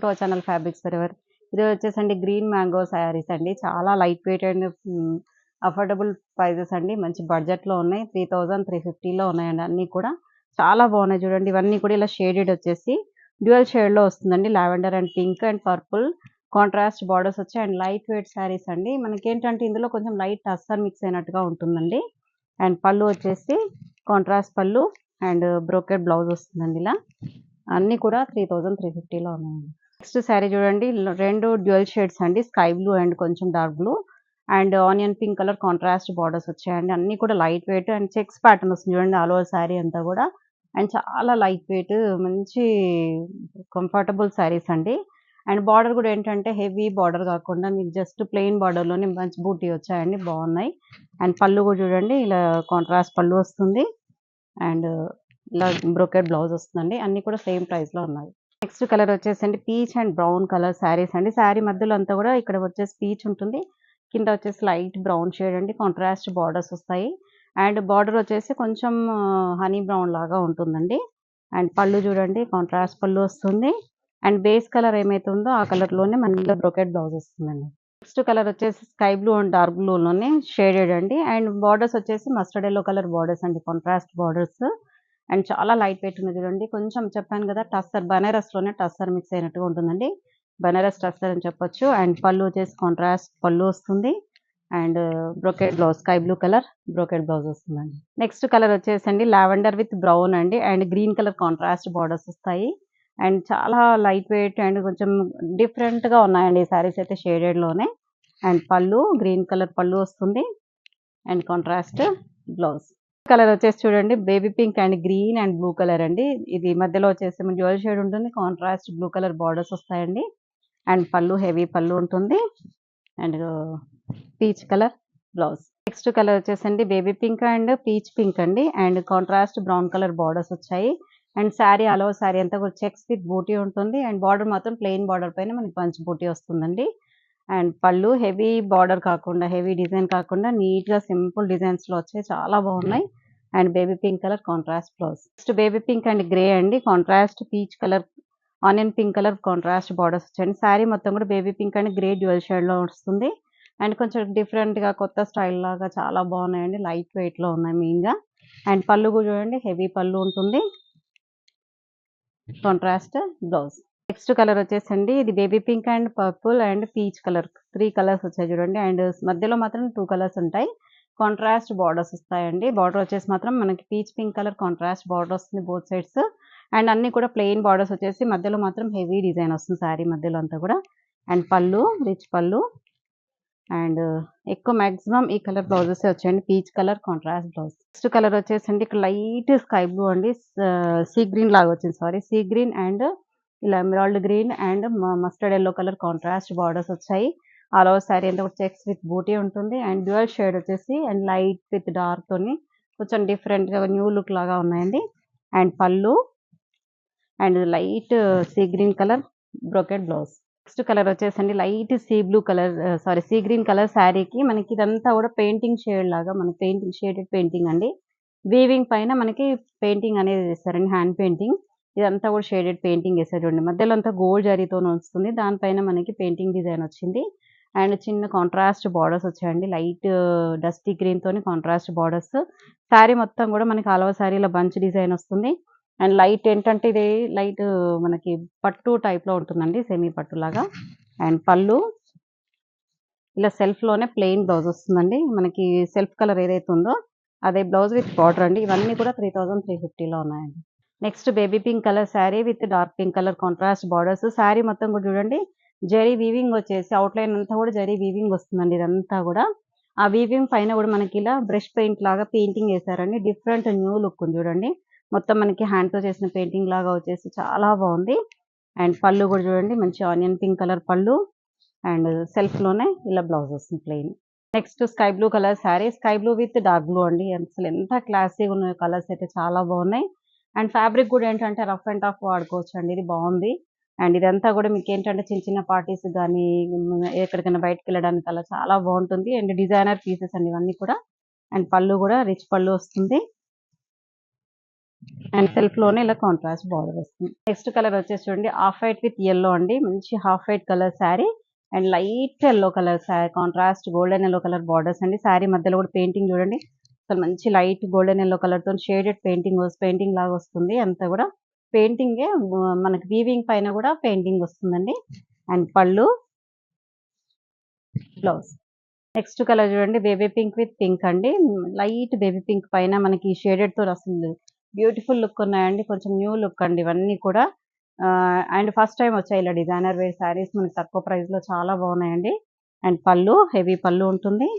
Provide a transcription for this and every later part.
To our channel Fabrics Forever. ఇది వచ్చేసండి green mango saris అండి. చాలా light weight and affordable prices అండి. మంచి బడ్జెట్‌లో ఉన్నాయి. 3350లో ఉన్నాయండి అన్నీ కూడా. చాలా బాగున్నాయి చూడండి. ఇవన్నీ కూడా ఇలా షేడెడ్ వచ్చేసి డ్యూయల్ షేడ్‌లో వస్తుందండి. Lavender and pink and purple contrast borders వచ్చాయి అండ్ లైట్ వెయిట్ శారీస్ అండి. మనకేంటంటే ఇందులో కొంచెం లైట్ టస్సర్ మిక్స్ అయినట్టుగా ఉంటుందండి. అండ్ పళ్ళు వచ్చేసి కాంట్రాస్ట్ పళ్ళు అండ్ బ్రోకెడ్ బ్లౌజ్ వస్తుందండి ఇలా. అన్నీ కూడా 3350లో ఉన్నాయండి. నెక్స్ట్ శారీ చూడండి. 2 డ్యూయల్ షేడ్స్ అండి. స్కై బ్లూ అండ్ కొంచెం dark blue and onion pink colour contrast borders వచ్చాయండి. అన్నీ కూడా light weight and checks pattern వస్తుంది చూడండి ఆల్ ఓవర్ శారీ అంతా కూడా. అండ్ చాలా లైట్ వెయిట్ మంచి కంఫర్టబుల్ శారీస్ అండి. అండ్ బార్డర్ కూడా ఏంటంటే హెవీ బార్డర్ కాకుండా మీకు జస్ట్ ప్లెయిన్ బార్డర్‌లోనే మంచి బూటీ వచ్చాయండి. బాగున్నాయి. అండ్ పళ్ళు కూడా చూడండి ఇలా కాంట్రాస్ట్ పళ్ళు వస్తుంది. అండ్ ఇలా బ్రోకెడ్ బ్లౌజ్ వస్తుందండి. అన్నీ కూడా సేమ్ ప్రైస్‌లో ఉన్నాయి. నెక్స్ట్ కలర్ వచ్చేసండి peach and brown colour saris అండి. శారీ మధ్యలో అంతా కూడా ఇక్కడ వచ్చేసి పీచ్ ఉంటుంది. కింద వచ్చేసి లైట్ బ్రౌన్ షేడ్ అండి. కాంట్రాస్ట్ బార్డర్స్ వస్తాయి. అండ్ బార్డర్ వచ్చేసి కొంచెం హనీ బ్రౌన్ లాగా ఉంటుందండి. అండ్ పళ్ళు చూడండి కాంట్రాస్ట్ పళ్ళు వస్తుంది. అండ్ బేస్ కలర్ ఏమైతే ఉందో ఆ కలర్‌లోనే మనకి బ్రోకెడ్ బ్లౌజ్ వస్తుందండి. నెక్స్ట్ కలర్ వచ్చేసి స్కై బ్లూ అండ్ డార్క్ బ్లూలోనే షేడెడ్ అండి. అండ్ బార్డర్స్ వచ్చేసి మస్టర్డ్ యెల్లో కలర్ బార్డర్స్ అండి. కాంట్రాస్ట్ బార్డర్స్ అండ్ చాలా లైట్ వెయిట్ ఉంది చూడండి. కొంచెం చెప్పాను కదా టస్సర్ బనారస్‌లోనే టస్సర్ మిక్స్ అయినట్టుగా ఉంటుందండి. బనారస్ టస్సర్ అని చెప్పొచ్చు. అండ్ పళ్ళు వచ్చేసి కాంట్రాస్ట్ పళ్ళు వస్తుంది. And brocade blouse sky blue colour brocade blouse వస్తుందండి. నెక్స్ట్ కలర్ వచ్చేసండి లావెండర్ విత్ బ్రౌన్ అండి. And green colour contrast borders వస్తాయి. అండ్ చాలా లైట్ వెయిట్ అండ్ కొంచెం డిఫరెంట్‌గా ఉన్నాయండి ఈ శారీస్ అయితే షేడెడ్‌లోనే. And pallu green colour pallu వస్తుంది. And contrast blouse. కలర్ వచ్చేసి చూడండి baby pink and green and blue colour అండి. ఇది మధ్యలో వచ్చేసి డ్యూయల్ షేడ్ ఉంటుంది. కాంట్రాస్ట్ బ్లూ కలర్ బార్డర్స్ వస్తాయండి. అండ్ పళ్ళు హెవీ పళ్ళు ఉంటుంది. And peach colour blouse. Next colour వచ్చేసండి baby pink and peach pink అండి. And contrast brown colour borders వచ్చాయి. And sari all over sari అంతా కూడా చెక్స్ విత్ బూటీ ఉంటుంది. అండ్ బార్డర్ మాత్రం ప్లెయిన్ బార్డర్ పైన మనకి పంచ్ బూటీ వస్తుందండి. అండ్ పళ్ళు హెవీ బార్డర్ కాకుండా హెవీ డిజైన్ కాకుండా నీట్‌గా సింపుల్ డిజైన్స్‌లో వచ్చాయి. చాలా బాగున్నాయి. And baby pink colour contrast blouse. Next baby pink and grey అండి. Contrast peach colour onion pink colour contrast borders వచ్చాయండి. శారీ మొత్తం కూడా baby pink and grey dual షేడ్‌లో వస్తుంది. అండ్ కొంచెం డిఫరెంట్‌గా కొత్త స్టైల్ లాగా చాలా బాగున్నాయండి. లైట్ వెయిట్‌లో ఉన్నాయి మెయిన్‌గా. అండ్ పళ్ళు కూడా చూడండి హెవీ పళ్ళు ఉంటుంది. Contrast blouse. నెక్స్ట్ కలర్ వచ్చేసండి ఇది baby pink and purple and peach colour 3 colours వచ్చాయి చూడండి. అండ్ మధ్యలో మాత్రం 2 కలర్స్ ఉంటాయి. కాంట్రాస్ట్ బార్డర్స్ వస్తాయండి. బార్డర్ వచ్చేసి మాత్రం మనకి peach pink colour contrast border వస్తుంది బోత్ సైడ్స్. అండ్ అన్నీ కూడా ప్లెయిన్ బార్డర్స్ వచ్చేసి మధ్యలో మాత్రం హెవీ డిజైన్ వస్తుంది శారీ మధ్యలో అంతా కూడా. అండ్ పళ్ళు రిచ్ పళ్ళు. అండ్ ఎక్కువ మాక్సిమం ఈ కలర్ బ్లౌజెస్ వచ్చాయండి. Peach colour contrast blouse. Next colour వచ్చేసండి ఇక్కడ లైట్ స్కై బ్లూ అండి. సీ గ్రీన్ లాగా వచ్చింది సారీ. సీ గ్రీన్ అండ్ ఇలా emerald green and mustard yellow colour contrast borders వచ్చాయి. ఆల్ ఓవర్ శారీ అంతా కూడా చెక్స్ విత్ బూటీ ఉంటుంది. అండ్ డ్యూయల్ షేడ్ వచ్చేసి అండ్ లైట్ విత్ డార్క్ తోని కొంచెం డిఫరెంట్‌గా న్యూ లుక్ లాగా ఉన్నాయండి. And pallu and light sea green colour brocade blouse. Next colour వచ్చేసండి light sea blue colour sea green colour శారీకి మనకి ఇదంతా కూడా పెయింటింగ్ షేడ్ లాగా మనకి పెయింటింగ్ షేడెడ్ పెయింటింగ్ అండి. వీవింగ్ పైన మనకి పెయింటింగ్ అనేది వేస్తారండి. Hand painting. ఇదంతా కూడా షేడెడ్ పెయింటింగ్ వేసారు చూడండి. మధ్యలో అంతా గోల్డ్ జరీతోని వస్తుంది. దానిపైన మనకి పెయింటింగ్ డిజైన్ వచ్చింది. అండ్ చిన్న కాంట్రాస్ట్ బార్డర్స్ వచ్చాయండి. లైట్ డస్టీ గ్రీన్ తోని కాంట్రాస్ట్ బార్డర్స్. శారీ మొత్తం కూడా మనకి ఆల్ ఓవర్ శారీలో బంచ్ డిజైన్ వస్తుంది. అండ్ లైట్ ఏంటంటే ఇది లైట్ మనకి పట్టు టైప్‌లో ఉంటుందండి. సెమీ పట్టులాగా. అండ్ పళ్ళు ఇలా సెల్ఫ్‌లోనే ప్లెయిన్ బ్లౌజ్ వస్తుందండి. మనకి సెల్ఫ్ కలర్ ఏదైతే ఉందో అదే బ్లౌజ్ విత్ బార్డర్ అండి. ఇవన్నీ కూడా 3350లో ఉన్నాయండి. Next baby pink colour sari with dark pink colour contrast borders. Sari మొత్తం కూడా చూడండి జరీ వీవింగ్ వచ్చేసి అవుట్‌లైన్ అంతా కూడా జరీ వీవింగ్ వస్తుందండి ఇదంతా కూడా. ఆ వీవింగ్ పైన కూడా మనకి ఇలా బ్రష్ పెయింట్ లాగా పెయింటింగ్ వేసారండి. డిఫరెంట్ న్యూ లుక్ ఉంది చూడండి. మొత్తం మనకి హ్యాండ్‌తో చేసిన పెయింటింగ్ లాగా వచ్చేసి చాలా బాగుంది. అండ్ పళ్ళు కూడా చూడండి మంచి ఆనియన్ పింక్ కలర్ పళ్ళు. అండ్ సెల్ఫ్‌లోనే ఇలా బ్లౌజ్ వస్తుంది plain. Next sky blue colour sari. Sky blue with dark blue అండి. అసలు ఎంత క్లాసీగా ఉన్నాయో కలర్స్ అయితే చాలా బాగున్నాయి. అండ్ ఫ్యాబ్రిక్ కూడా ఏంటంటే రఫ్ అండ్ టఫ్ వాడుకోవచ్చండి. ఇది బాగుంది. అండ్ ఇదంతా కూడా మీకేంటంటే చిన్న చిన్న పార్టీస్‌కి గానీ, ఎక్కడికైనా బయటికెళ్ళడానికి అలా చాలా బాగుంటుంది. అండ్ డిజైనర్ పీసెస్ అండి ఇవన్నీ కూడా. అండ్ పళ్ళు కూడా రిచ్ పళ్ళు వస్తుంది. అండ్ సెల్ఫ్‌లోనే ఇలా కాంట్రాస్ట్ బార్డర్ వస్తుంది. నెక్స్ట్ కలర్ వచ్చేసి చూడండి హాఫ్ వైట్ విత్ యెల్లో అండి. మంచి half white colour sari and light yellow colour contrast golden yellow colour borders అండి. శారీ మధ్యలో కూడా పెయింటింగ్ చూడండి. అసలు మంచి లైట్ గోల్డెన్ యెల్లో కలర్‌తోని షేడెడ్ పెయింటింగ్ లాగా వస్తుంది. అంతా కూడా పెయింటింగే మనకి వీవింగ్ పైన కూడా పెయింటింగ్ వస్తుందండి. అండ్ పళ్ళు, బ్లౌజ్. నెక్స్ట్ కలర్ చూడండి బేబీ పింక్ విత్ పింక్ అండి. లైట్ బేబీ పింక్ పైన మనకి షేడెడ్‌తో అసలు బ్యూటిఫుల్ లుక్ ఉన్నాయండి. కొంచెం న్యూ లుక్ అండి ఇవన్నీ కూడా. అండ్ ఫస్ట్ టైమ్ వచ్చాయి ఇలా డిజైనర్ వేర్ శారీస్ మనకి తక్కువ ప్రైస్‌లో చాలా బాగున్నాయండి. అండ్ పళ్ళు హెవీ పళ్ళు ఉంటుంది.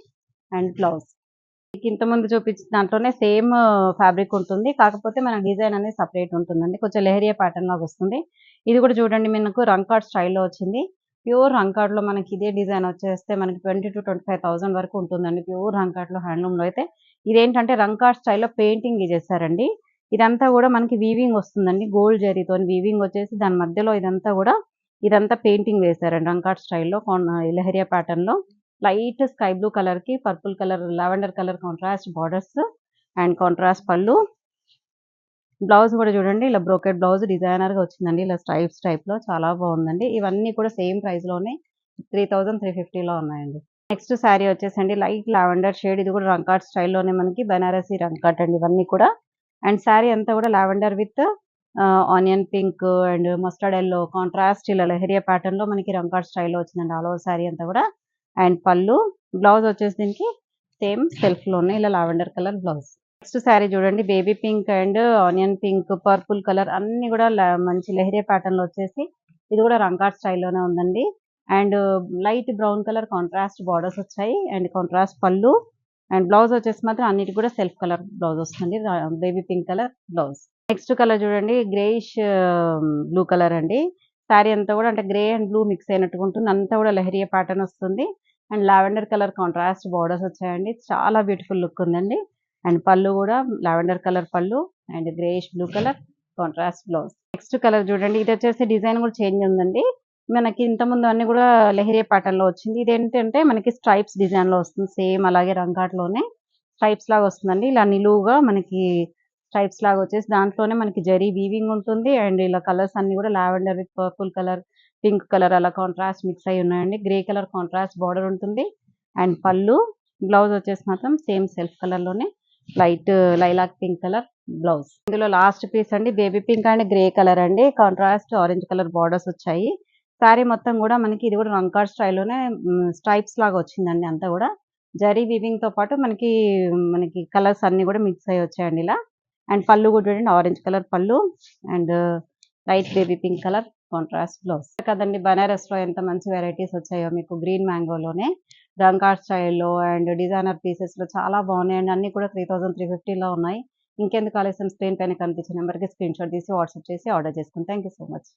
And blouse. మీకు ఇంతకుముందు చూపించిన దాంట్లోనే సేమ్ ఫ్యాబ్రిక్ ఉంటుంది. కాకపోతే మన డిజైన్ అనేది సెపరేట్ ఉంటుందండి. కొంచెం లెహరియా ప్యాటర్న్ లాగా వస్తుంది. ఇది కూడా చూడండి మనకు రంకాట్ స్టైల్‌లో వచ్చింది. ప్యూర్ రంకాట్‌లో మనకి ఇదే డిజైన్ వచ్చేస్తే మనకి 20,000-25,000 వరకు ఉంటుందండి. ప్యూర్ రంకాట్‌లో హ్యాండ్లూమ్‌లో అయితే. ఇదేంటంటే రంకాట్ స్టైల్‌లో పెయింటింగ్ చేశారండి. ఇదంతా కూడా మనకి వీవింగ్ వస్తుందండి. గోల్డ్ జరీతోని వీవింగ్ వచ్చేసి దాని మధ్యలో ఇదంతా పెయింటింగ్ వేశారండి రంకాట్ స్టైల్‌లో లెహరియా ప్యాటర్న్‌లో. లైట్ స్కై బ్లూ కలర్‌కి purple colour, lavender colour contrast borders and contrast పళ్ళు. బ్లౌజ్ కూడా చూడండి ఇలా బ్రోకెట్ బ్లౌజ్ డిజైనర్‌గా వచ్చిందండి. ఇలా స్ట్రైప్స్ టైప్‌లో చాలా బాగుందండి. ఇవన్నీ కూడా సేమ్ ప్రైస్‌లోనే 3,350లో ఉన్నాయండి. నెక్స్ట్ శారీ వచ్చేసండి లైట్ లావెండర్ షేడ్. ఇది కూడా రంకాట్ స్టైల్‌లోనే మనకి బనారసి రంకాట్ అండి ఇవన్నీ కూడా. అండ్ శారీ అంతా కూడా lavender with onion pink and mustard yellow contrast ఇలా లెహరియా ప్యాటర్న్‌లో మనకి రంకాట్ స్టైల్‌లో వచ్చిందండి ఆల్ ఓవర్ శారీ అంతా కూడా. అండ్ పళ్ళు, బ్లౌజ్ వచ్చేసి దీనికి సేమ్ సెల్ఫ్‌లోనే ఇలా lavender colour blouse. Next sari చూడండి baby pink and onion pink, purple colour అన్నీ కూడా మంచి లెహరియా ప్యాటర్న్‌లో వచ్చేసి ఇది కూడా రంకాట్ స్టైల్‌లోనే ఉందండి. And light brown colour contrast borders వచ్చాయి. అండ్ కాంట్రాస్ట్ పళ్ళు అండ్ బ్లౌజ్ వచ్చేసి మాత్రం అన్నిటికి కూడా సెల్ఫ్ కలర్ బ్లౌజ్ వస్తుంది. Baby pink colour blouse. Next colour చూడండి గ్రేయిష్ బ్లూ కలర్ అండి. శారీ అంతా కూడా అంటే గ్రే అండ్ బ్లూ మిక్స్ అయినట్టుగా ఉంటుంది. అంతా కూడా లెహరియా ప్యాటర్న్ వస్తుంది. And lavender colour contrast borders వచ్చాయండి. చాలా బ్యూటిఫుల్ లుక్ ఉందండి. అండ్ పళ్ళు కూడా లావెండర్ కలర్ పళ్ళు and greyish blue colour contrast blouse. Next colour చూడండి ఇది వచ్చేసి డిజైన్ కూడా చేంజ్ ఉందండి. మనకి ఇంతకుముందు అన్ని కూడా లెహరియా ప్యాటర్న్‌లో వచ్చింది. ఇదేంటంటే మనకి స్ట్రైప్స్ డిజైన్‌లో వస్తుంది. సేమ్ అలాగే రంగాట్‌లోనే స్ట్రైప్స్ లాగా వస్తుందండి. ఇలా నిలువుగా మనకి స్ట్రైప్స్ లాగా వచ్చేసి దాంట్లోనే మనకి జరీ వీవింగ్ ఉంటుంది. అండ్ ఇలా కలర్స్ అన్నీ కూడా lavender with purple colour, pink colour అలా కాంట్రాస్ట్ మిక్స్ అయ్యి ఉన్నాయండి. గ్రే కలర్ కాంట్రాస్ట్ బార్డర్ ఉంటుంది. అండ్ పళ్ళు, బ్లౌజ్ వచ్చేసి మాత్రం సేమ్ సెల్ఫ్ కలర్‌లోనే light lilac pink colour blouse. ఇందులో లాస్ట్ పీస్ అండి baby pink and grey colour అండి. కాంట్రాస్ట్ ఆరెంజ్ కలర్ బార్డర్స్ వచ్చాయి. శారీ మొత్తం కూడా మనకి ఇది కూడా రంకాట్ స్టైల్‌లోనే స్ట్రైప్స్ లాగా వచ్చిందండి అంతా కూడా. జరీ వీవింగ్‌తో పాటు మనకి కలర్స్ అన్నీ కూడా మిక్స్ అయ్యి వచ్చాయండి ఇలా. అండ్ పళ్ళు కూడా చూడండి ఆరెంజ్ కలర్ పళ్ళు and light baby pink colour contrast blouse. కదండీ బనారస్‌లో ఎంత మంచి వెరైటీస్ వచ్చాయో మీకు గ్రీన్ మ్యాంగోలోనే. రంకాట్ స్టైల్‌లో అండ్ డిజైనర్ పీసెస్‌లో చాలా బాగున్నాయండి. అన్నీ కూడా 3,350లో ఉన్నాయి. ఇంకెందుకు ఆలస్యం స్క్రీన్ పైన కనిపించే నంబర్‌కి స్క్రీన్‌షాట్ తీసి వాట్సాప్ చేసి ఆర్డర్ చేసుకోండి. Thank you so much.